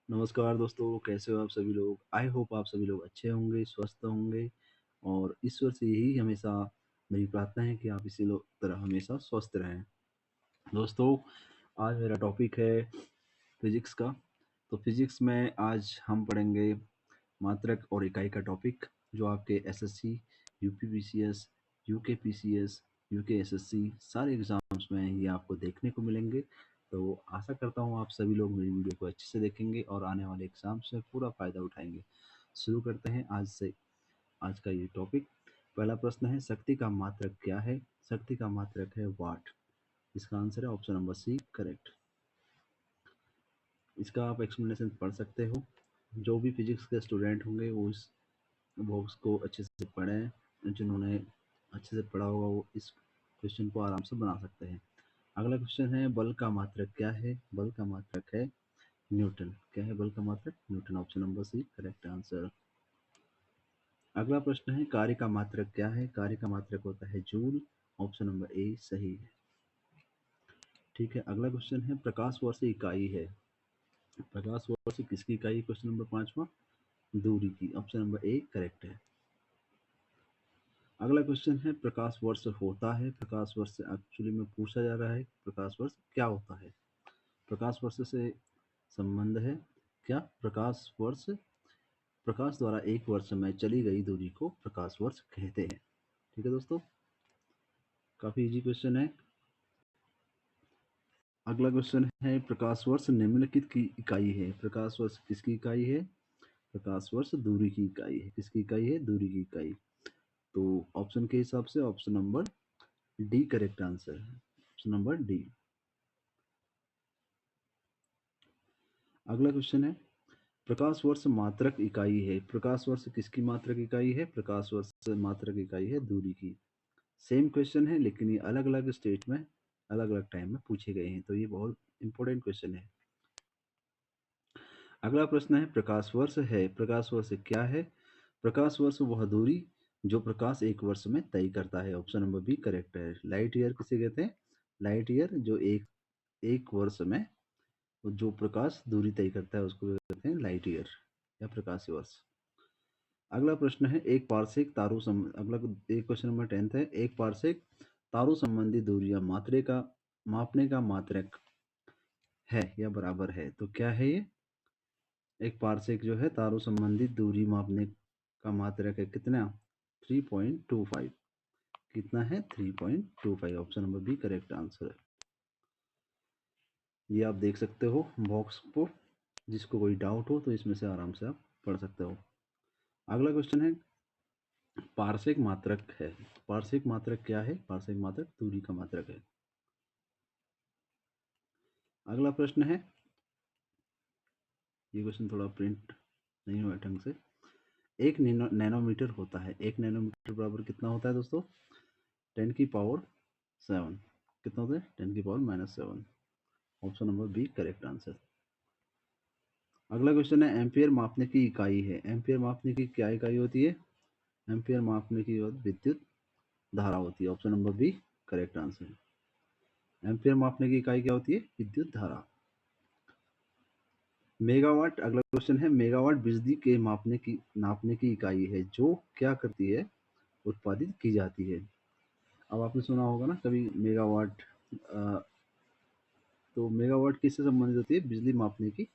नमस्कार दोस्तों, कैसे हो आप सभी लोग। आई होप आप सभी लोग अच्छे होंगे, स्वस्थ होंगे और ईश्वर से यही हमेशा मेरी प्रार्थना है कि आप इसी तरह हमेशा स्वस्थ रहें। दोस्तों, आज मेरा टॉपिक है फिजिक्स का। तो फिजिक्स में आज हम पढ़ेंगे मात्रक और इकाई का टॉपिक, जो आपके एसएससी, यूपीपीसीएस, यूकेपीसीएस, यूकेएसएससी सारे एग्जाम्स में ये आपको देखने को मिलेंगे। तो आशा करता हूँ आप सभी लोग मेरी वीडियो को अच्छे से देखेंगे और आने वाले एग्जाम से पूरा फ़ायदा उठाएंगे। शुरू करते हैं आज का ये टॉपिक। पहला प्रश्न है, शक्ति का मात्रक क्या है। शक्ति का मात्रक है वाट। इसका आंसर है ऑप्शन नंबर सी, करेक्ट। इसका आप एक्सप्लेनेशन पढ़ सकते हो। जो भी फिजिक्स के स्टूडेंट होंगे वो इस बॉक्स को अच्छे से पढ़ें। जिन्होंने अच्छे से पढ़ा होगा वो इस क्वेश्चन को आराम से बना सकते हैं। अगला क्वेश्चन है, बल का मात्रक क्या है। बल का मात्रक है न्यूटन। क्या है बल का मात्रक? Newton. Option number C, correct answer. अगला प्रश्न है, कार्य का मात्रक क्या है। कार्य का मात्रक होता है जूल। ऑप्शन नंबर ए सही है। ठीक है, अगला क्वेश्चन है, प्रकाश वर्ष इकाई है। प्रकाश वर्ष किसकी इकाई? क्वेश्चन नंबर 5वां, दूरी की। ऑप्शन नंबर ए करेक्ट है। अगला क्वेश्चन है, प्रकाश वर्ष होता है। प्रकाश वर्ष से एक्चुअली में पूछा जा रहा है प्रकाश वर्ष क्या होता है। प्रकाश वर्ष से संबंध है क्या? प्रकाश वर्ष, प्रकाश द्वारा एक वर्ष में चली गई दूरी को प्रकाश वर्ष कहते हैं। ठीक है दोस्तों, काफी इजी क्वेश्चन है। अगला क्वेश्चन है, प्रकाश वर्ष निम्नलिखित की इकाई है। प्रकाश वर्ष किसकी इकाई है? प्रकाश वर्ष दूरी की इकाई है। किसकी इकाई है? दूरी की इकाई। तो ऑप्शन के हिसाब से option number D correct answer है। Option number D. अगला क्वेश्चन है, प्रकाश वर्ष मात्रक इकाई है। प्रकाश वर्ष किसकी मात्रक इकाई है? प्रकाश वर्ष मात्रक इकाई है दूरी की। सेम क्वेश्चन है लेकिन ये अलग अलग स्टेट में अलग अलग टाइम में पूछे गए हैं, तो ये बहुत इंपॉर्टेंट क्वेश्चन है। अगला प्रश्न है, प्रकाश वर्ष है। प्रकाश वर्ष क्या है? प्रकाश वर्ष वह दूरी जो प्रकाश एक वर्ष में तय करता है। ऑप्शन नंबर बी करेक्ट है। लाइट ईयर किसे कहते हैं? लाइट ईयर जो एक वर्ष में जो प्रकाश दूरी तय करता है उसको कहते हैं लाइट ईयर या प्रकाश वर्ष। अगला प्रश्न है, एक पार्श्विक तारों अगला एक क्वेश्चन नंबर 10 है, एक पार्श्विक तारों संबंधी दूरियां मात्रे का मापने का मात्रक है या बराबर है। तो क्या है ये? एक पार्श्विक जो है तारों संबंधी दूरी मापने का मात्रक है कितना? 3.25। कितना है? 3.25। Option number B correct answer है। ये आप देख सकते हो बॉक्स को, जिसको कोई डाउट हो तो इसमें से आराम से आप पढ़ सकते हो। अगला क्वेश्चन है, पार्श्विक मात्रक है। पार्श्विक मात्रक क्या है? पार्श्विक मात्रक दूरी का मात्रक है। अगला प्रश्न है, ये क्वेश्चन थोड़ा प्रिंट नहीं हुआ ढंग से। एक नैनोमीटर होता है। एक नैनोमीटर बराबर कितना होता है दोस्तों? 10⁻7। कितना होता है? 10⁻⁻7। Option number B correct answer. अगला क्वेश्चन है, एम्पियर मापने की इकाई है। एम्पियर मापने की क्या इकाई होती है? एम्पियर मापने की विद्युत धारा होती है। Option number B correct answer है। एम्पियर मापने की इकाई क्या होती है? विद्युत धारा। मेगावाट, अगला क्वेश्चन है, मेगावाट बिजली के नापने की इकाई है जो क्या करती है? उत्पादित की जाती है। अब आपने सुना होगा ना कभी मेगावाट। तो मेगावाट किससे संबंधित होती है? बिजली मापने की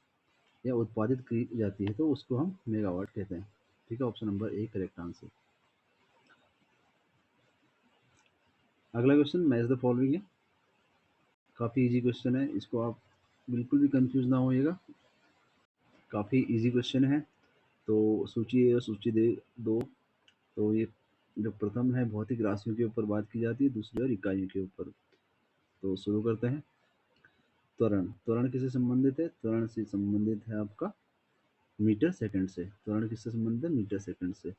या उत्पादित की जाती है तो उसको हम मेगावाट कहते हैं। ठीक है, option number A correct answer. अगला क्वेश्चन, मैच द फॉलोइंग है। काफ़ी इजी क्वेश्चन है, इसको आप बिल्कुल भी कंफ्यूज ना होइएगा। काफ़ी इजी क्वेश्चन है। तो सूची दे दो। तो ये जो प्रथम है भौतिक राशियों के ऊपर बात की जाती है, दूसरी और इकाइयों के ऊपर। तो शुरू करते हैं। त्वरण, त्वरण किससे संबंधित है? त्वरण से संबंधित है आपका मीटर सेकंड से। त्वरण किससे संबंधित है? मीटर सेकंड से।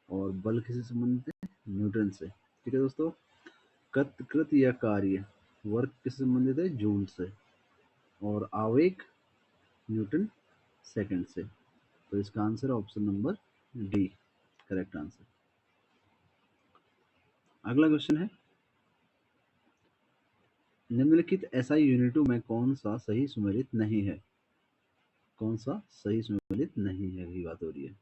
और बल किससे संबंधित है? न्यूटन से। ठीक है दोस्तों, कृत या कार्य वर्क किससे संबंधित है? जूल से। और आवेग न्यूटन सेकंड से। तो इसका answer option number D correct answer. अगला क्वेश्चन है, निम्नलिखित एसआई यूनिटों में कौन सा सही सुमेलित नहीं है? कौन सा सही सुमेलित नहीं है, यही बात हो रही है।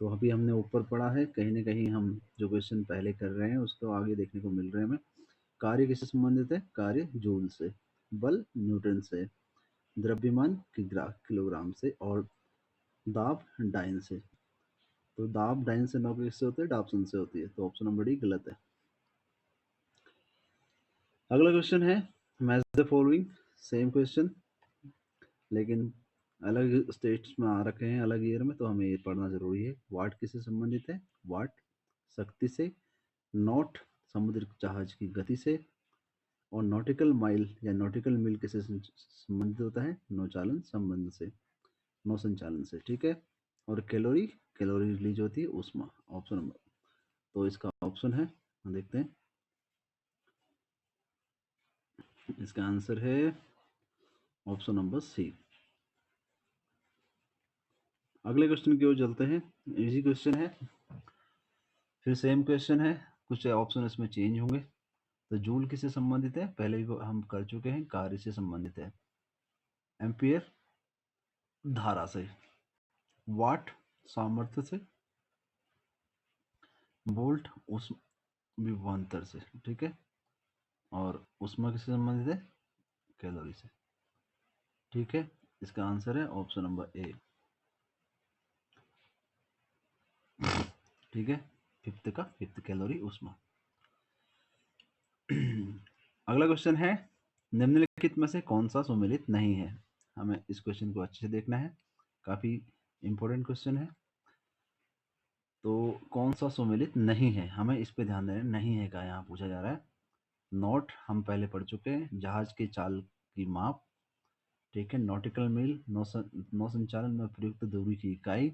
तो अभी हमने ऊपर पढ़ा है, कहीं ना कहीं हम जो क्वेश्चन पहले कर रहे हैं उसको आगे देखने को मिल रहे हैं हमें। कार्य किससे संबंधित है? कार्य जूल से, बल न्यूटन से, द्रव्यमान किलोग्राम से, और दाब डाइन से। तो दाब डाइन से नौ किससे होती है? डाप्सन से होती है। तो ऑप्शन नंबर डी गलत है। अगला क्वेश्चन है match the following, same question लेकिन अलग स्टेट्स में आ रखे हैं, अलग ईयर में, तो हमें ये पढ़ना जरूरी है। वाट किससे संबंधित है? वाट शक्ति से, नॉट समुद्र जहाज की गति से, और नॉटिकल माइल या नॉटिकल मील किससे संबंधित होता है? नौचालन संबंध से, नौ संचालन से। ठीक है। और कैलोरी, कैलोरी रिलीज होती है ऊष्मा। ऑप्शन नंबर, तो इसका ऑप्शन है, देखते हैं, इसका आंसर है ऑप्शन नंबर सी। अगले क्वेश्चन की ओर चलते हैं। इजी क्वेश्चन है, फिर सेम क्वेश्चन है, कुछ ऑप्शन इसमें चेंज होंगे। तो जूल किससे संबंधित है? पहले भी हम कर चुके हैं, कार्य से संबंधित है। एम्पियर धारा से, वाट सामर्थ्य से, वोल्ट उस विभवांतर से। ठीक है। और ऊष्मा किससे संबंधित है? कैलोरी से। ठीक है। इसका आंसर है ऑप्शन नंबर ए। ठीक है। फिफ्थ का फिफ्थ, कैलोरी ऊष्मा। अगला क्वेश्चन है, निम्नलिखित में से कौन सा सुमेलित नहीं है? हमें इस क्वेश्चन को अच्छे से देखना है, काफी इंपॉर्टेंट क्वेश्चन है। तो कौन सा सुमेलित नहीं है, हमें इस पे ध्यान देना। नहीं है का यहाँ पूछा जा रहा है। नॉट हम पहले पढ़ चुके हैं, जहाज के चाल की माप। ठीक है। नॉटिकल मील, नौ संचालन में प्रयुक्त दूरी की इकाई।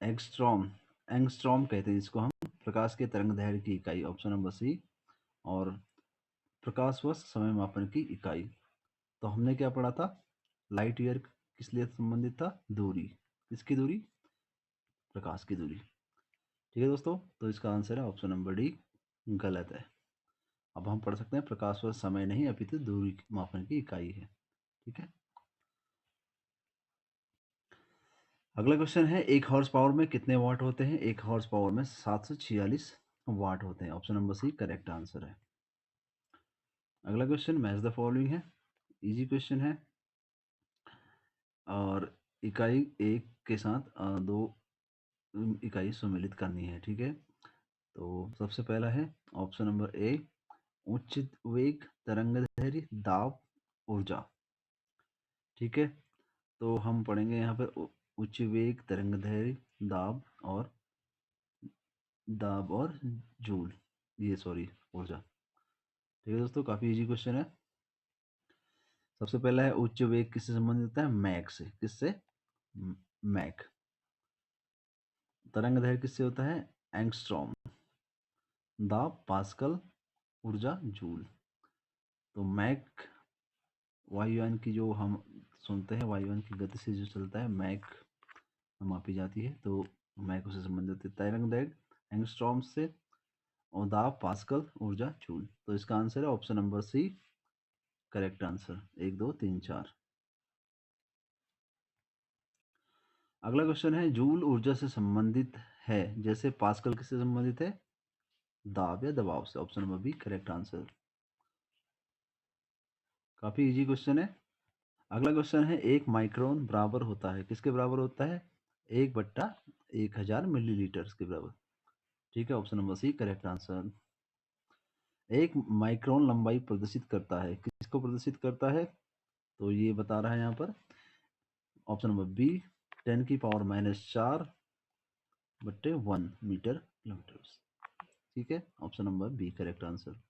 एंगस्ट्रॉम, एंगस्ट्रॉम कहते हैं इसको हम, प्रकाश के तरंग दैर्घ्य की इकाई। Option number C. और प्रकाश वर्ष समय मापन की इकाई। तो हमने क्या पढ़ा था? लाइट ईयर किस लिए संबंधित था? दूरी। किसकी दूरी? प्रकाश की दूरी। ठीक है दोस्तों, तो इसका आंसर है ऑप्शन नंबर डी गलत है। अब हम पढ़ सकते हैं प्रकाश वर्ष समय नहीं अपितु दूरी मापन की इकाई है। ठीक है। अगला क्वेश्चन है, एक हॉर्स पावर में कितने वाट होते हैं? एक हॉर्स पावर में 746 वाट होते हैं। Option number C correct answer है। अगला क्वेश्चन मैच द फॉलोइंग है, इजी क्वेश्चन है, और इकाई एक के साथ दो इकाई सम्मिलित करनी है। ठीक है। तो सबसे पहला है ऑप्शन नंबर ए, उच्च वेग तरंगदैर्घ्य दाब ऊर्जा। ठीक है। तो हम पढ़ेंगे यहाँ पर उच्च वेग तरंगदैर्घ्य दाब और जूल, ये सॉरी ऊर्जा। ठीक है दोस्तों, काफी इजी क्वेश्चन है। सबसे पहला है उच्च वेग किससे संबंधित होता है? मैक से। किससे? मैक। तरंग दैर्घ्य किससे होता है? एंगस्ट्रॉम। दाब पास्कल, ऊर्जा जूल। तो मैक वायुयान की, जो हम सुनते हैं वायुयान की गति से जो चलता है, मैक मापी जाती है। तो मैक उससे संबंधित है। तरंग दैर्घ्य एंगस्ट्रॉम से, और दाब पास्कल, ऊर्जा जूल। तो इसका आंसर है option number C correct answer. 1 2 3 4। अगला क्वेश्चन है, जूल ऊर्जा से संबंधित है जैसे पास्कल किससे संबंधित है? दाब या दबाव से। Option number B correct answer. काफी इजी क्वेश्चन है। अगला क्वेश्चन है, एक माइक्रोन बराबर होता है, किसके बराबर होता है? 1/1000 मिलीलीटर के बराबर। ठीक है। Option number C correct answer. एक माइक्रोन लंबाई प्रदर्शित करता है, किसको प्रदर्शित करता है? तो ये बता रहा है यहाँ पर ऑप्शन नंबर बी, 10⁻⁴ बट्टे 1 मीटर किलोमीटर। ठीक है। Option number B correct answer.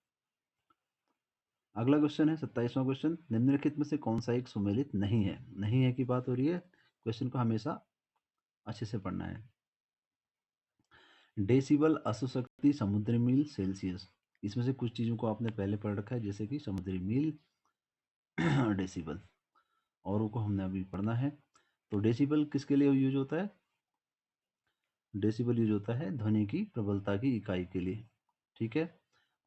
अगला क्वेश्चन है 27वां क्वेश्चन, निम्नलिखित में से कौन सा एक सुमेलित नहीं है? नहीं है की बात हो रही है, क्वेश्चन को हमेशा अच्छे से पढ़ना है। डेसिबल, अश्वशक्ति, समुद्री मील, सेल्सियस। इसमें से कुछ चीजों को आपने पहले पढ़ रखा है, जैसे कि समुद्री मील, डेसिबल, और को हमने अभी पढ़ना है। तो डेसिबल किसके लिए यूज होता है? डेसिबल यूज होता है ध्वनि की प्रबलता की इकाई के लिए। ठीक है।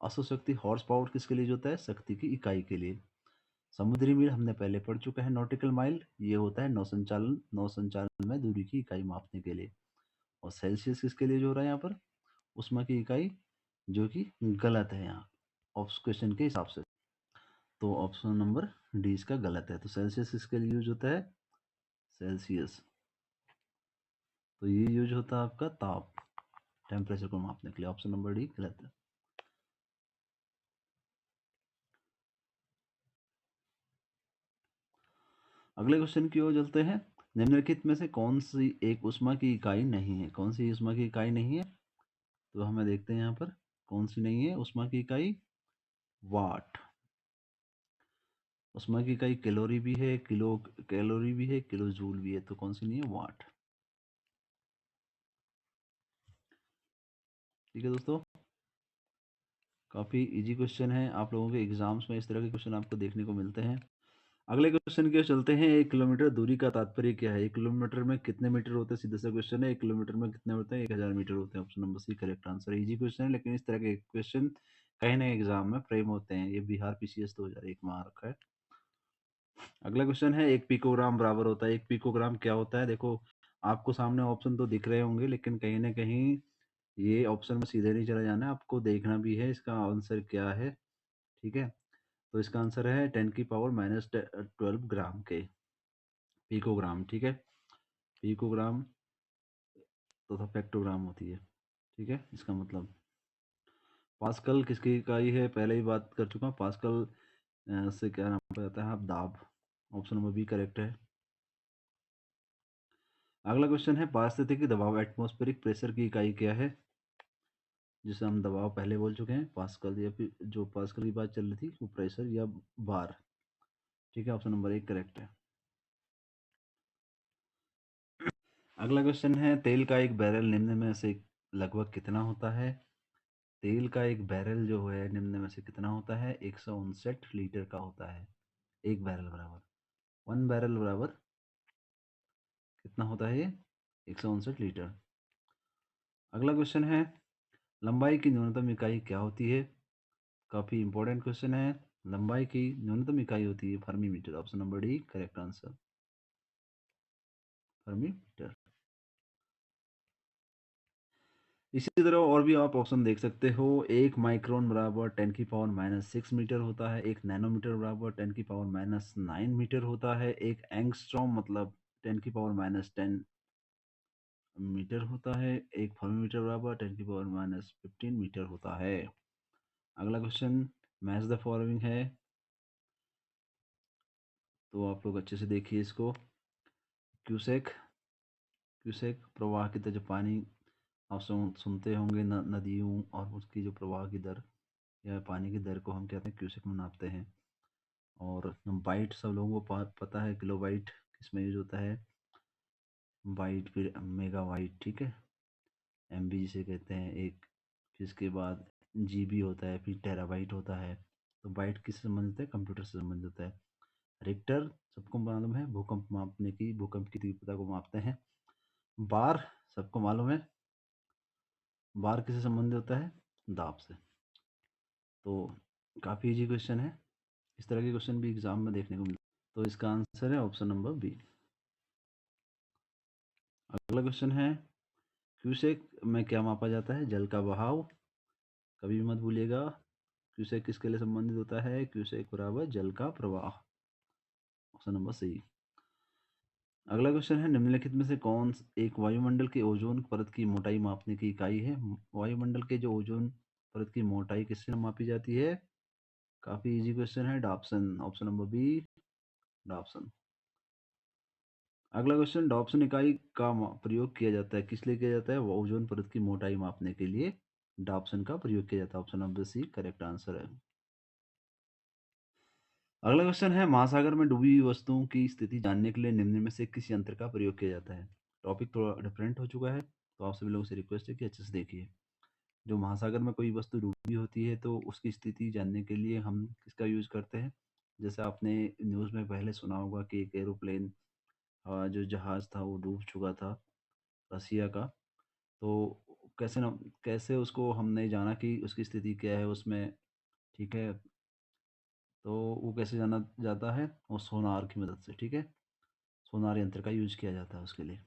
अश्वशक्ति हॉर्स पावर किसके लिए यूज होता है? शक्ति की इकाई के लिए। समुद्री मील हमने पहले पढ़ चुका है। नॉटिकल माइल ये होता है नौ संचालन में दूरी की इकाई मापने के लिए। और सेल्सियस किसके लिए जो हो रहा है यहाँ पर? ऊष्मा की इकाई, जो कि गलत है यहाँ क्वेश्चन के हिसाब से। तो ऑप्शन नंबर डी इसका गलत है। तो सेल्सियस किसके लिए यूज होता है? सेल्सियस, तो ये यूज होता है आपका ताप, टेम्परेचर को मापने के लिए। ऑप्शन नंबर डी गलत है। अगले क्वेश्चन की ओर चलते हैं। निम्नलिखित में से कौन सी एक ऊष्मा की इकाई नहीं है? कौन सी ऊष्मा की इकाई नहीं है? तो हमें देखते हैं यहाँ पर कौन सी नहीं है ऊष्मा की इकाई। वाट। ऊष्मा की इकाई कैलोरी भी है, कैलोरी भी है, किलो जूल भी है। तो कौन सी नहीं है? वाट। ठीक है दोस्तों, काफी इजी क्वेश्चन है। आप लोगों के एग्जाम्स में इस तरह के क्वेश्चन आपको देखने को मिलते हैं। अगले क्वेश्चन की ओर चलते हैं। 1 किलोमीटर दूरी का तात्पर्य क्या है? 1 किलोमीटर में कितने मीटर होते हैं? सीधा सा क्वेश्चन है। 1 किलोमीटर में कितने होते हैं? 1000 मीटर होते हैं। Option number C correct answer. Easy question है, लेकिन इस तरह के क्वेश्चन कहीं ना एग्जाम में फ्रेम होते हैं। ये बिहार पीसीएस 2001 में आ रखा है। अगला क्वेश्चन है, 1 पिकोग्राम बराबर होता है। 1 पिकोग्राम क्या होता है? देखो, आपको सामने ऑप्शन तो दिख रहे होंगे, लेकिन कहीं ना कहीं ये ऑप्शन में सीधे नहीं चला जाना है, आपको देखना भी है इसका आंसर क्या है। ठीक है, तो इसका आंसर है 10⁻⁻12 ग्राम के पिकोग्राम। ठीक है, पिकोग्राम तथा फेक्टोग्राम होती है। ठीक है, इसका मतलब। पास्कल किसकी इकाई है? पहले ही बात कर चुका हूँ। पास्कल से क्या नाम जाता है? आप दाब। ऑप्शन नंबर बी करेक्ट है। अगला क्वेश्चन है, पारिस्थितिकी दबाव एटमॉस्फेरिक प्रेशर की इकाई क्या है? जिसे हम दबाव पहले बोल चुके हैं, पास्कल, या फिर जो पास्कल की बात चल रही थी वो प्रेशर या बार। ठीक है, ऑप्शन नंबर 1 करेक्ट है। अगला क्वेश्चन है, तेल का एक बैरल निम्न में से लगभग कितना होता है? तेल का एक बैरल जो है निम्न में से कितना होता है? 159 लीटर का होता है। एक बैरल बराबर, 1 बैरल बराबर कितना होता है? ये 159 लीटर। अगला क्वेश्चन है, लंबाई की न्यूनतम इकाई क्या होती है? काफी इंपॉर्टेंट क्वेश्चन है। लंबाई की न्यूनतम इकाई होती है fermi metre. Option number D correct answer, fermi metre. इसी तरह और भी आप ऑप्शन देख सकते हो। 1 माइक्रोन बराबर 10⁻⁻6 मीटर होता है। 1 नैनोमीटर बराबर 10⁻⁻9 मीटर होता है। 1 एंगस्ट्रॉम मतलब 10⁻⁻10 मीटर होता है। 1 फर्मीमीटर बराबर 10⁻⁻15 मीटर होता है। अगला क्वेश्चन, मैच द फॉलोइंग है, तो आप लोग अच्छे से देखिए इसको। क्यूसेक, क्यूसेक प्रवाह की तरह, जो पानी आप सुनते होंगे नदियों, और उसकी जो प्रवाह की दर या पानी की दर को हम कहते हैं क्यूसेक में नापते हैं। और बाइट सब लोगों को पता है, किलोबाइट किसमें यूज होता है? बाइट, फिर मेगा बाइट। ठीक है, एमबी जिसे कहते हैं एक, फिर इसके बाद जीबी होता है, फिर टेराबाइट होता है। तो बाइट किससे संबंधित है? कंप्यूटर से संबंधित है। रिक्टर सबको मालूम है, भूकंप मापने की, भूकंप की तीव्रता को मापते हैं। बार सबको मालूम है, बार किससे संबंधित होता है? दाब से। तो काफ़ी इजी क्वेश्चन है। इस तरह के क्वेश्चन भी एग्जाम में देखने को मिलते हैं। तो इसका आंसर है ऑप्शन नंबर बी। अगला क्वेश्चन है, क्यूसेक में क्या मापा जाता है? जल का बहाव। कभी भी मत भूलिएगा, क्यूसेक किसके लिए संबंधित होता है? क्यूसेक बराबर जल का प्रवाह। Option number C. अगला क्वेश्चन है, निम्नलिखित में से कौन एक वायुमंडल के ओजोन परत की मोटाई मापने की इकाई है? वायुमंडल के जो ओजोन परत की मोटाई किससे मापी जाती है? काफी इजी क्वेश्चन है, dobson. Option number B dobson. अगला क्वेश्चन, डॉप्सन इकाई का प्रयोग किया जाता है, किस लिए किया जाता है? वो ओजोन परत की मोटाई मापने के लिए डॉप्सन का प्रयोग किया जाता है। Option number C correct answer है। अगला क्वेश्चन है, महासागर में डूबी हुई वस्तुओं की स्थिति जानने के लिए निम्न में से किस यंत्र का प्रयोग किया जाता है? टॉपिक थोड़ा डिफरेंट हो चुका है, तो आप सभी लोगों से रिक्वेस्ट है कि अच्छे से देखिए। जो महासागर में कोई वस्तु डूबी होती है, तो उसकी स्थिति जानने के लिए हम किसका यूज करते हैं? जैसे आपने न्यूज़ में पहले सुना होगा कि एक एरोप्लेन, जो जहाज था वो डूब चुका था, रसिया का। तो कैसे उसको हमने जाना कि उसकी स्थिति क्या है उसमें। ठीक है, तो वो कैसे जाना जाता है? वो सोनार की मदद से, ठीक है। सोनार यंत्र का यूज किया जाता है उसके लिए।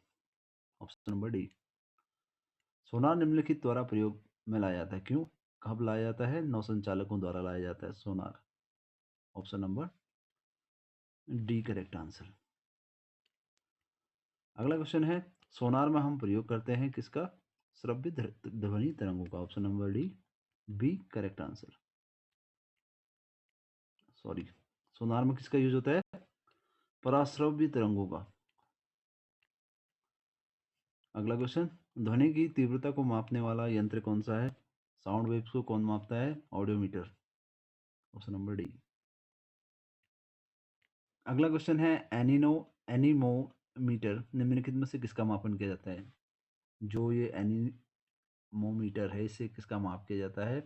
Option number D. सोनार निम्नलिखित द्वारा प्रयोग में लाया जाता है, क्यों, कब लाया जाता है? नौसंचालकों द्वारा लाया जाता है sonar. Option number D correct answer. अगला क्वेश्चन है, सोनार में हम प्रयोग करते हैं किसका? श्रव्य ध्वनि तरंगों का। Option number D, B correct answer. Sorry, sonar में किसका यूज होता है? पराश्रव्य तरंगों का। अगला क्वेश्चन, ध्वनि की तीव्रता को मापने वाला यंत्र कौन सा है? साउंड वेव्स को कौन मापता है? ऑडियोमीटर। Option number D. अगला क्वेश्चन है, एनीमोमीटर निम्नलिखित में से किसका मापन किया जाता है? जो ये एनीमोमीटर है, इसे किसका माप किया जाता है?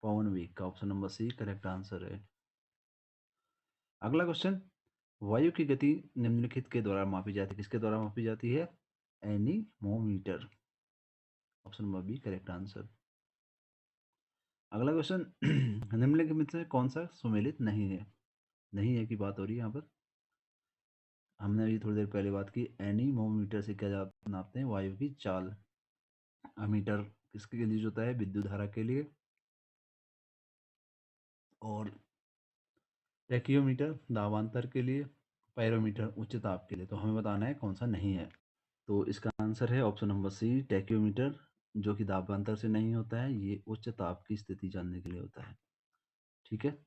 पवन वेग का। Option number C correct answer है। अगला क्वेश्चन, वायु की गति निम्नलिखित के द्वारा मापी जाती है, किसके द्वारा मापी जाती है? Anemometer. Option number B correct answer. अगला क्वेश्चन, निम्नलिखित में से कौन सा सुमेलित नहीं है? नहीं है की बात हो रही है यहाँ पर। हमने अभी थोड़ी देर पहले बात की, एनीमोमीटर से क्या नापते हैं? वायु की चाल। अमीटर किसके लिए यूज होता है? विद्युत धारा के लिए। और टैकियोमीटर दाबांतर के लिए। पायरोमीटर उच्च ताप के लिए। तो हमें बताना है कौन सा नहीं है। तो इसका आंसर है ऑप्शन नंबर सी टैकियोमीटर, जो कि दाबांतर से नहीं होता है, ये उच्च ताप की स्थिति जानने के लिए होता है, ठीक है।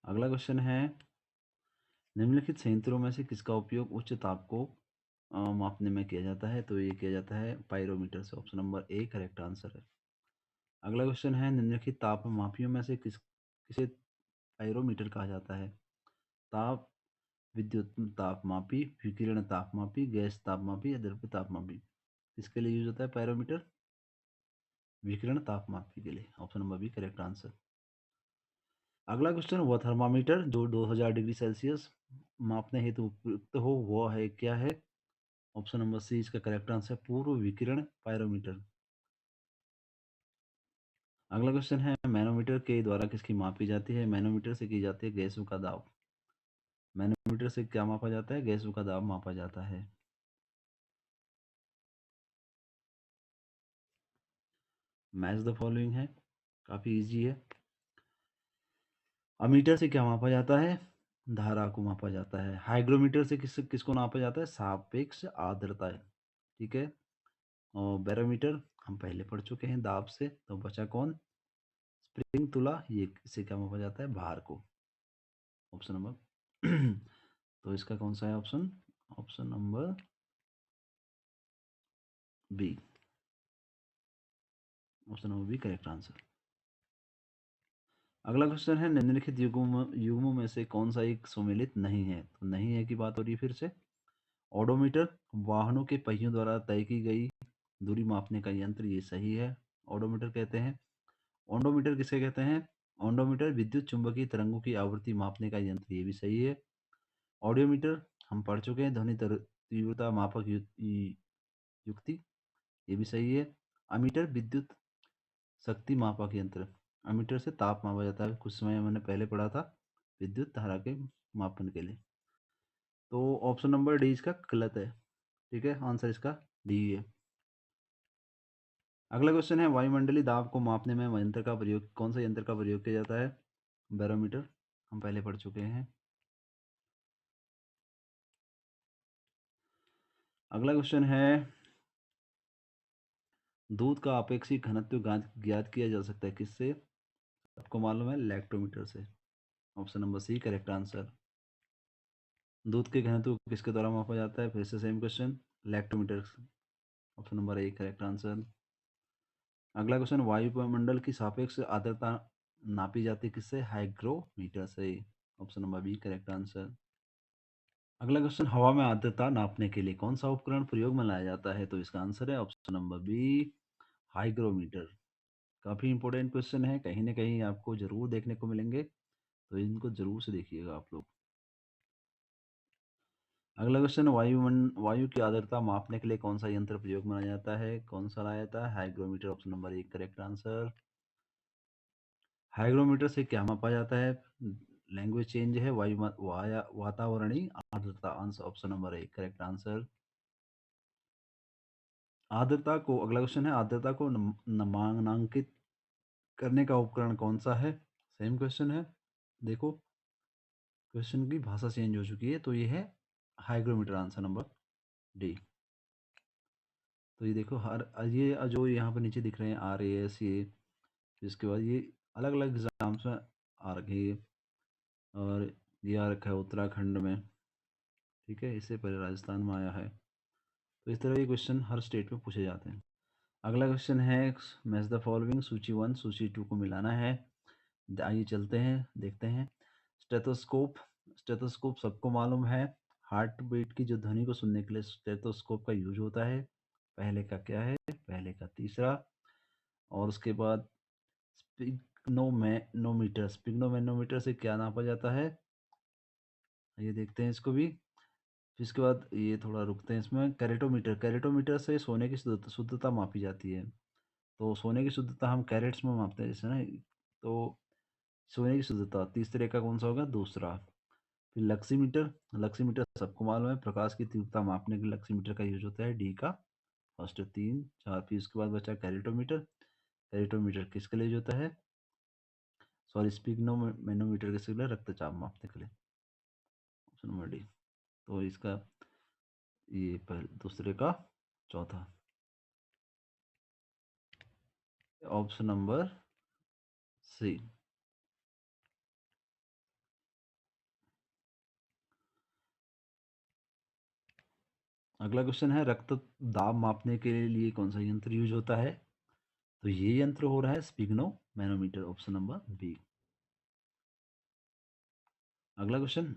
अगला क्वेश्चन है, निम्नलिखित संयंत्रों में से किसका उपयोग उच्च ताप को मापने में किया जाता है? तो ये किया जाता है पायरोमीटर से। Option number A correct answer है। अगला क्वेश्चन है, निम्नलिखित ताप मापियों में से किसे पायरोमीटर कहा जाता है? ताप, विद्युत तापमापी, विकिरण तापमापी, गैस तापमापी या द्रव्य तापमापी। किसके लिए यूज होता है पायरोमीटर? विकिरण तापमापी के लिए। Option number B correct answer. अगला क्वेश्चन, वह थर्मामीटर जो 2000 डिग्री सेल्सियस मापने हेतु उपयुक्त हो वह है क्या है? ऑप्शन नंबर सी इसका करेक्ट आंसर, पूर्व विकिरण पायरोमीटर। अगला क्वेश्चन है, मैनोमीटर के द्वारा किसकी मापी जाती है? मैनोमीटर से की जाती है गैसों का दाब। मैनोमीटर से क्या मापा जाता है? गैसों का दाब मापा जाता है। मैच द फॉलोइंग है, काफी इजी है। अमीटर से क्या मापा जाता है? धारा को मापा जाता है। हाइग्रोमीटर से किसको नापा जाता है? सापेक्ष आर्द्रता है, ठीक है। और बैरोमीटर हम पहले पढ़ चुके हैं दाब से, तो बचा कौन? स्प्रिंग तुला, ये इससे क्या मापा जाता है? भार को। ऑप्शन नंबर तो इसका कौन सा है option? Option number B. Option number B correct answer. अगला क्वेश्चन है, निम्नलिखित युग्मों में से कौन सा एक सुमेलित नहीं है? तो नहीं है की बात हो रही है फिर से। ओडोमीटर वाहनों के पहियों द्वारा तय की गई दूरी मापने का यंत्र, ये सही है, ओडोमीटर कहते हैं। ओंडोमीटर किसे कहते हैं? ओंडोमीटर विद्युत चुंबकीय तरंगों की आवृत्ति मापने का यंत्र, ये भी सही है। ऑडियोमीटर हम पढ़ चुके हैं, ध्वनि तीव्रता मापक युक्ति, ये भी सही है। अमीटर विद्युत शक्ति मापक यंत्र, अमीटर से ताप मापा जाता है, कुछ समय मैंने पहले पढ़ा था विद्युत धारा के मापन के लिए। तो ऑप्शन नंबर डी इसका गलत है, ठीक है, आंसर इसका डी है। अगला क्वेश्चन है, वायुमंडलीय दाब को मापने में यंत्र का प्रयोग, कौन सा यंत्र का प्रयोग किया जाता है? बैरोमीटर हम पहले पढ़ चुके हैं। अगला क्वेश्चन है, दूध का अपेक्षित घनत्व ज्ञात किया जा सकता है किससे? आपको मालूम है, लैक्टोमीटर से। Option number C correct answer. दूध के घनत्व को किसके द्वारा मापा जाता है? फिर से same question, lactometer. Option number A correct answer. अगला क्वेश्चन, वायुमंडल की सापेक्ष आर्द्रता नापी जाती है किससे? हाइग्रोमीटर से। Option number B correct answer. अगला क्वेश्चन, हवा में आर्द्रता नापने के लिए कौन सा उपकरण प्रयोग में लाया जाता है? तो इसका आंसर है ऑप्शन नंबर बी, हाइग्रोमीटर। काफी इंपॉर्टेंट क्वेश्चन है, कहीं ना कहीं आपको जरूर देखने को मिलेंगे, तो इनको जरूर से देखिएगा आप लोग। अगला क्वेश्चन, वायु की आर्द्रता मापने के लिए कौन सा यंत्र प्रयोग में लाया जाता है? कौन सा लाया जाता है? Hygrometer, option number 1 correct answer. Hygrometer से क्या मापा जाता है? लैंग्वेज चेंज है, वातावरणीय आर्द्रता, answer option number 1 correct answer. आर्द्रता को, अगला क्वेश्चन है, आर्द्रता को नामांकित करने का उपकरण कौन सा है? सेम क्वेश्चन है, देखो क्वेश्चन की भाषा चेंज हो चुकी है, तो ये है हाइग्रोमीटर, आंसर नंबर डी। तो ये देखो, ये जो यहाँ पर नीचे दिख रहे हैं RAS, ये इसके बाद ये अलग अलग एग्जाम्स में आ रखे हैं, और ये आ रखा है उत्तराखंड में, ठीक है, इससे पहले राजस्थान में आया है। तो इस तरह के क्वेश्चन हर स्टेट में पूछे जाते हैं। अगला क्वेश्चन है, मैच द फॉलोइंग, सूची 1 सूची 2 को मिलाना है। आइए चलते हैं, देखते हैं। स्टेथोस्कोप, स्टेथोस्कोप सबको मालूम है, हार्ट बीट की जो ध्वनि को सुनने के लिए स्टेथोस्कोप का यूज होता है। पहले का क्या है? पहले का तीसरा। और उसके बाद स्पिग्नोमेनोमीटर, स्पिग्नोमेनोमीटर से क्या नापा जाता है? ये देखते हैं इसको भी। फिर इसके बाद ये थोड़ा रुकते हैं इसमें, कैरेटोमीटर, कैरेटोमीटर से सोने की शुद्धता मापी जाती है। तो सोने की शुद्धता हम कैरेट्स में मापते हैं जैसे ना, तो सोने की शुद्धता तीसरे का कौन सा होगा? दूसरा। फिर लक्सीमीटर, लक्सीमीटर सबको मालूम है, प्रकाश की तीव्रता मापने के लिए लक्सीमीटर का यूज होता है, डी का फर्स्ट 3 4। फिर उसके बाद बचा कैरेटोमीटर, कैरेटोमीटर किसके लिए यूज होता है? सॉरी, स्पिग्नोमेनोमीटर किसके लिए? रक्तचाप मापने के लिए, ऑप्शन नंबर डी। तो इसका ये दूसरे का चौथा, ऑप्शन नंबर सी। अगला क्वेश्चन है, रक्त दाब मापने के लिए कौन सा यंत्र यूज होता है? तो ये यंत्र हो रहा है स्पिग्नो मैनोमीटर, ऑप्शन नंबर बी। अगला क्वेश्चन,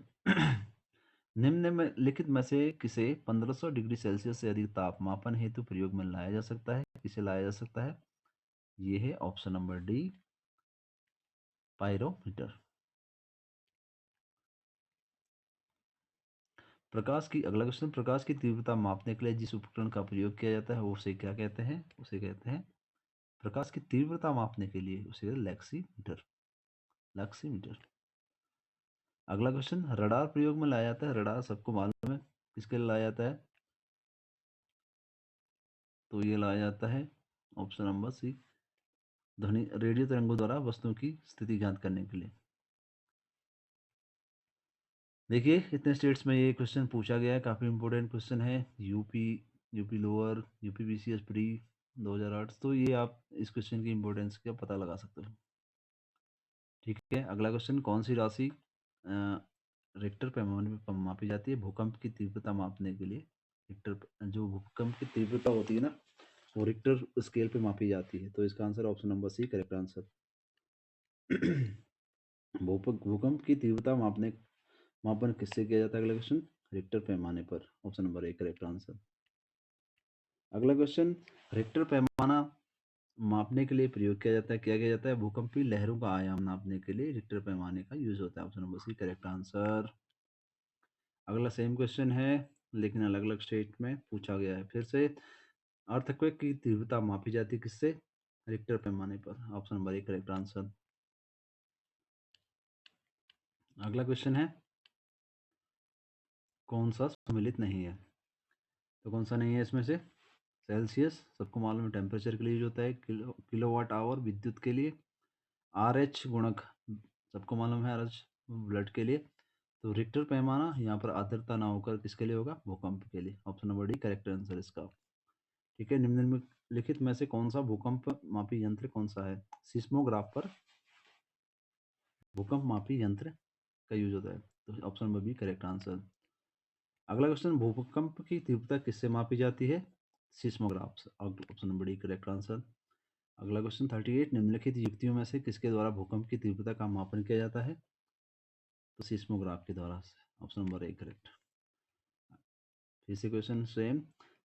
निम्न में लिखित में से किसे 1500 डिग्री सेल्सियस से अधिक तापमापन हेतु प्रयोग में लाया जा सकता है? किसे लाया जा सकता है? ये है ऑप्शन नंबर डी, पायरोमीटर। प्रकाश की, अगला क्वेश्चन, प्रकाश की तीव्रता मापने के लिए जिस उपकरण का प्रयोग किया जाता है उसे क्या कहते हैं? उसे कहते हैं, प्रकाश की तीव्रता मापने के लिए उसे लैक्सीमीटर, लैक्सीमीटर। अगला क्वेश्चन, रडार प्रयोग में लाया जाता है, रडार सबको मालूम है, किसके लिए लाया जाता है? तो ये लाया जाता है ऑप्शन नंबर सी, ध्वनि रेडियो तरंगों द्वारा वस्तुओं की स्थिति ज्ञात करने के लिए। देखिए, इतने स्टेट्स में ये क्वेश्चन पूछा गया है, काफ़ी इंपॉर्टेंट क्वेश्चन है। UP, UP lower, UP BCS pre 2008, तो ये आप इस क्वेश्चन की इंपॉर्टेंस का पता लगा सकते हो। ठीक है, अगला क्वेश्चन, कौन सी राशि रिक्टर पैमाने पर मापी जाती है भूकंप की तीव्रता मापने के लिए? रिक्टर, जो भूकंप की तीव्रता होती है ना, वो रिक्टर स्केल पे मापी जाती है। तो इसका answer option number C correct answer. भूकंप की तीव्रता मापन किससे किया जाता है? अगला क्वेश्चन, रिक्टर पैमाने पर, ऑप्शन नंबर 1 करेक्ट आंसर। अगला क्वेश्चन, रिक्टर पैमाना मापने के लिए प्रयोग किया जाता है, क्या किया जाता है? भूकंपीय लहरों का आयाम नापने के लिए रिक्टर पैमाने का यूज होता है, option number C correct answer. अगला सेम क्वेश्चन है, लेकिन अलग अलग स्टेट में पूछा गया है। फिर से, अर्थक्वेक की तीव्रता मापी जाती है किससे? रिक्टर पैमाने पर, ऑप्शन नंबर 1 करेक्ट आंसर। अगला क्वेश्चन है, कौन सा सम्मिलित नहीं है? तो कौन सा नहीं है इसमें से? सेल्सियस सबको मालूम है, टेम्परेचर के लिए यूज होता है, किलोवाट आवर विद्युत के लिए। RH गुणक सबको मालूम है, RH ब्लड के लिए। तो रिक्टर पैमाना यहाँ पर आर्द्रता ना होकर किसके लिए होगा? भूकंप के लिए, option number D correct answer इसका। ठीक है, निम्नलिखित में से कौन सा भूकंप मापी यंत्र कौन सा है? सिस्मोग्राफ पर भूकंप मापी यंत्र का यूज होता है, तो option number B correct answer. अगला क्वेश्चन, भूकंप की तीव्रता किससे मापी जाती है? सिस्मोग्राफ से, option number D correct answer. अगला क्वेश्चन 38, निम्नलिखित युक्तियों में से किसके द्वारा भूकंप की तीव्रता का मापन किया जाता है? तो सिस्मोग्राफ के द्वारा, ऑप्शन नंबर ए करेक्ट। फिर से क्वेश्चन सेम,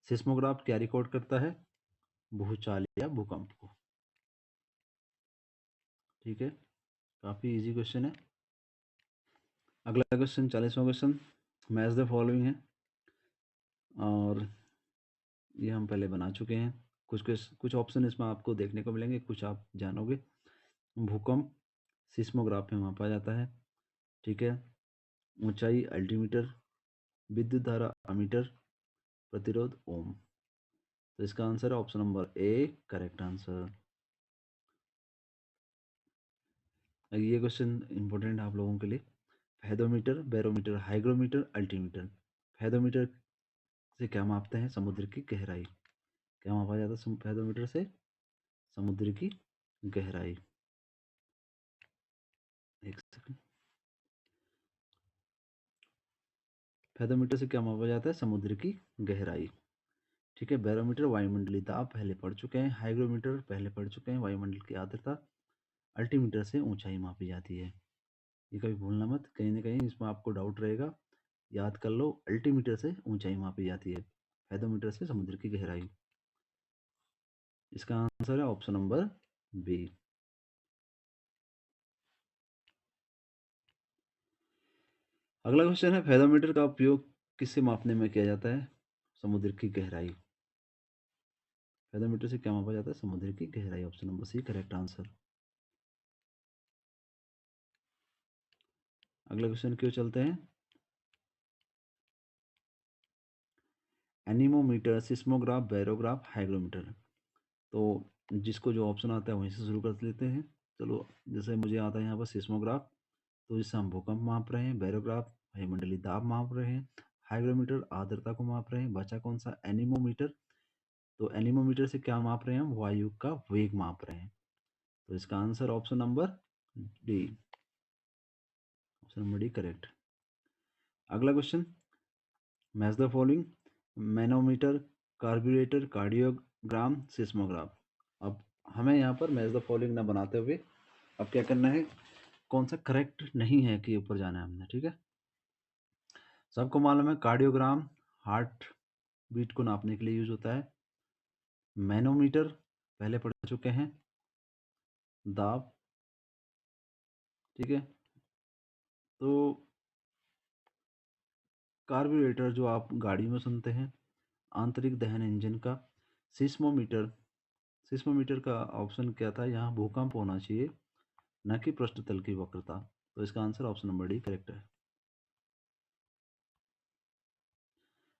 सिस्मोग्राफ क्या रिकॉर्ड करता है? भूचाल या भूकंप को। ठीक है, काफी इजी क्वेश्चन है। अगला क्वेश्चन 40वां क्वेश्चन, मैच द फॉलोइंग है। और ये हम पहले बना चुके हैं। कुछ ऑप्शन इसमें आपको देखने को मिलेंगे, कुछ आप जानोगे। भूकंप सिस्मोग्राफ में मापा जाता है, ठीक है। ऊंचाई अल्टीमीटर, विद्युत धारा अमीटर, प्रतिरोध ओम। तो इसका आंसर है option number A, correct answer. ये क्वेश्चन इंपॉर्टेंट है आप लोगों के लिए। Fathometer, barometer, hygrometer, altimeter. Fathometer से क्या मापते हैं? समुद्र की गहराई। क्या मापा जाता है फेदोमीटर से? समुद्र की गहराई। एक सेकंड। फेदोमीटर से क्या मापा जाता है? समुद्र की गहराई, ठीक है। बैरोमीटर वायुमंडलीय दाब पहले पढ़ चुके हैं। हाइग्रोमीटर पहले पढ़ चुके हैं, वायुमंडल की आर्द्रता। अल्टीमीटर से ऊंचाई मापी जाती है। ये कभी भूलना मत, कहीं ना कहीं इसमें आपको डाउट रहेगा। याद कर लो, अल्टीमीटर से ऊंचाई मापी जाती है, फेदोमीटर से समुद्र की गहराई। इसका आंसर है ऑप्शन नंबर बी। अगला क्वेश्चन है, फेदोमीटर का उपयोग किससे मापने में किया जाता है? समुद्र की गहराई। फेदोमीटर से क्या मापा जाता है? समुद्र की गहराई। Option number C, correct answer. अगला क्वेश्चन क्यों चलते हैं। Anemometer, seismograph, barograph, hygrometer. तो जिसको जो ऑप्शन आता है वहीं से शुरू कर लेते हैं। चलो, जैसे मुझे आता है यहाँ पर सिस्मोग्राफ, तो जिससे हम भूकंप माप रहे हैं। बैरोग्राफ वायुमंडलीय दाब माप रहे हैं। हाइग्रोमीटर आर्द्रता को माप रहे हैं। बचा कौन सा? एनीमोमीटर। तो एनीमोमीटर से क्या माप रहे हैं हम? वायु का वेग माप रहे हैं। तो इसका answer option number D. Option number D correct. अगला question, match the following. Manometer, carburettor, cardiogram, seismograph. अब हमें यहाँ पर मैच द फॉलोइंग ना बनाते हुए अब क्या करना है, कौन सा करेक्ट नहीं है कि ऊपर जाना है हमने, ठीक है। सबको मालूम है कार्डियोग्राम हार्ट बीट को नापने के लिए यूज होता है। मैनोमीटर पहले पढ़ चुके हैं, दाब, ठीक है। तो कार्बोरेटर जो आप गाड़ी में सुनते हैं, आंतरिक दहन इंजन का। सिस्मोमीटर, सिस्मोमीटर का ऑप्शन क्या था यहाँ? भूकंप होना चाहिए, न कि पृष्ठतल की वक्रता। तो इसका answer option number D correct है।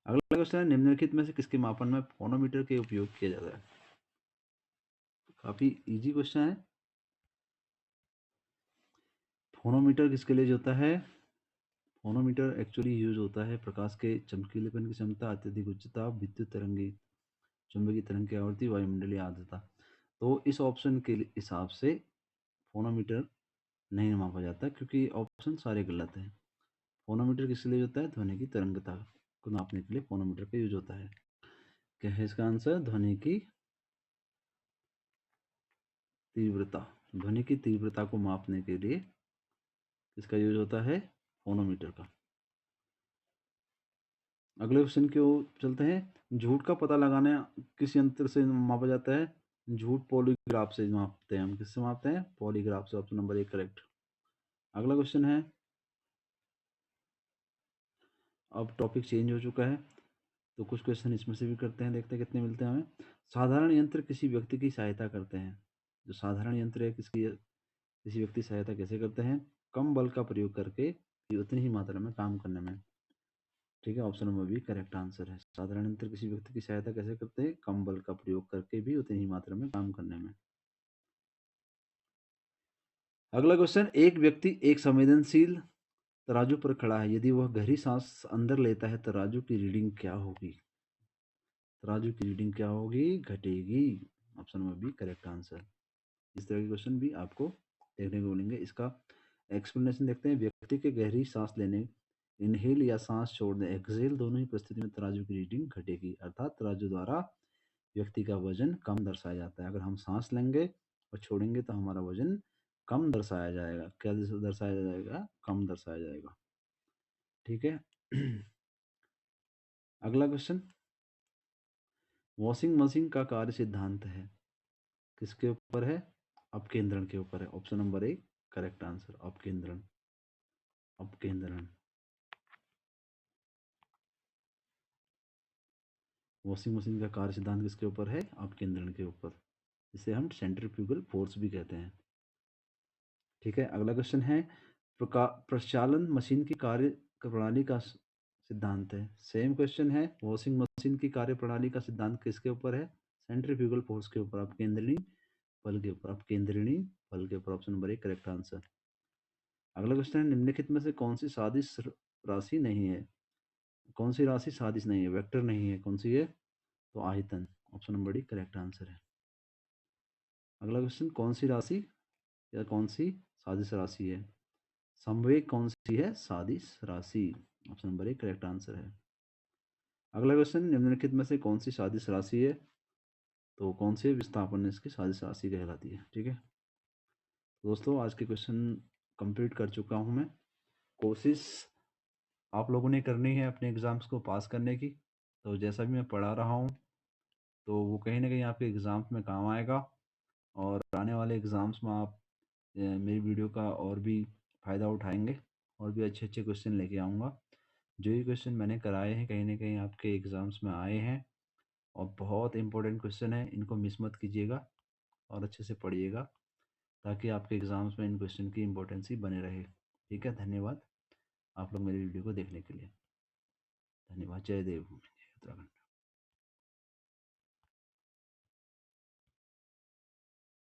अगला क्वेश्चन है, निम्नलिखित में से किसके मापन में फोनोमीटर के उपयोग किया जाता है? काफी इजी क्वेश्चन है। फोनोमीटर किसके लिए होता है? फोनोमीटर एक्चुअली यूज होता है प्रकाश के चमकीलेपन की क्षमता, अत्यधिक उच्च ताप, विद्युत तरंगी, चुंबकीय तरंग की आवृत्ति, वायुमंडलीय आर्द्रता। तो इस ऑप्शन के हिसाब से फोनोमीटर नहीं मापा जाता, क्योंकि ऑप्शन सारे गलत हैं। फोनोमीटर किस लिए होता है? ध्वनि की तरंगता को नापने के लिए फोनोमीटर का यूज होता है। क्या है इसका आंसर? ध्वनि की तीव्रता। ध्वनि की तीव्रता को मापने के लिए इसका यूज होता है, फोनोमीटर का। अगले क्वेश्चन की ओर चलते हैं। झूठ का पता लगाना किस यंत्र से मापा जाता है? झूठ पॉलीग्राफ से मापते हैं हम। किससे मापते हैं? पॉलीग्राफ से। Option number 1 correct. अगला क्वेश्चन है, अब टॉपिक चेंज हो चुका है तो कुछ क्वेश्चन इसमें से भी करते हैं, देखते हैं कितने मिलते हैं हमें। साधारण यंत्र किसी व्यक्ति की सहायता करते हैं। जो साधारण यंत्र है किसी व्यक्ति की सहायता कैसे करते हैं? कम बल का प्रयोग करके उतनी ही मात्रा में काम करने में, ठीक है। Option number B correct answer है। साधारण यंत्र किसी व्यक्ति की सहायता कैसे करते हैं? कम बल का प्रयोग करके भी उतनी ही मात्रा में काम करने में। अगला क्वेश्चन, एक व्यक्ति एक संवेदनशील तराजू पर खड़ा है। यदि वह गहरी सांस अंदर लेता है, तराजू की रीडिंग क्या होगी? तराजू की रीडिंग क्या होगी? घटेगी। Option number B correct answer. इस तरह के क्वेश्चन भी आपको देखने को मिलेंगे। इसका एक्सप्लेनेशन देखते हैं। व्यक्ति के गहरी सांस लेने, इनहेल या सांस छोड़ने, एक्सहेल, दोनों ही परिस्थिति में तराजू की रीडिंग घटेगी। अर्थात तराजू द्वारा व्यक्ति का वजन कम दर्शाया जाता है। अगर हम सांस लेंगे और छोड़ेंगे तो हमारा वजन कम दर्शाया जाएगा। क्या दर्शाया जाएगा? कम दर्शाया जाएगा, ठीक है। अगला क्वेश्चन, वॉशिंग मशीन का कार्य सिद्धांत है किसके ऊपर है? अपकेंद्रण के ऊपर है। ऑप्शन नंबर 1 करेक्ट आंसर, अपकेंद्रण। अपकेंद्रण। वॉशिंग मशीन का कार्य सिद्धांत किसके ऊपर है? अपकेंद्रण के ऊपर, जिसे हम सेंट्रीफ्यूगल फोर्स भी कहते हैं। ठीक है, अगला क्वेश्चन है प्रचालन मशीन की कार्य प्रणाली का सिद्धांत है। सेम क्वेश्चन है, वॉशिंग मशीन की कार्य प्रणाली का सिद्धांत किसके ऊपर है? सेंट्रीफ्यूगल फोर्स के ऊपर, अपकेंद्रणी बल के ऊपर, अपकेंद्रणी बल के ऊपर। Option number 1 correct answer. अगला क्वेश्चन है, निम्नलिखित में से कौन सी सादिश राशि नहीं है? कौन सी राशि सादिश नहीं है, वेक्टर नहीं है, कौन सी है? तो आयतन। Option number D correct answer है। अगला क्वेश्चन, कौन सी राशि या कौन सी सादिश राशि है? संवेग कौन सी है? सादिश राशि। ऑप्शन नंबर 1 करेक्ट आंसर है। अगला क्वेश्चन, निम्नलिखित में से कौन सी सादिश राशि है? तो कौन सी विस्थापन इसकी साजिश राशि कहलाती है। ठीक है दोस्तों, आज के क्वेश्चन कंप्लीट कर चुका हूं मैं। कोशिश आप लोगों ने करनी है अपने एग्ज़ाम्स को पास करने की। तो जैसा भी मैं पढ़ा रहा हूं तो वो कहीं ना कहीं आपके एग्ज़ाम्स में काम आएगा, और आने वाले एग्ज़ाम्स में आप मेरी वीडियो का और भी फ़ायदा उठाएंगे, और भी अच्छे अच्छे क्वेश्चन लेके आऊँगा। जो ये क्वेश्चन मैंने कराए हैं कहीं ना कहीं आपके एग्ज़ाम्स में आए हैं, और बहुत इंपॉर्टेंट क्वेश्चन है, इनको मिस मत कीजिएगा और अच्छे से पढ़िएगा, ताकि आपके एग्ज़ाम्स में इन क्वेश्चन की इम्पोर्टेंस ही बने रहे। ठीक है, धन्यवाद आप लोग मेरी वीडियो को देखने के लिए। धन्यवाद। जय देव भूमि, जय उत्तराखंड।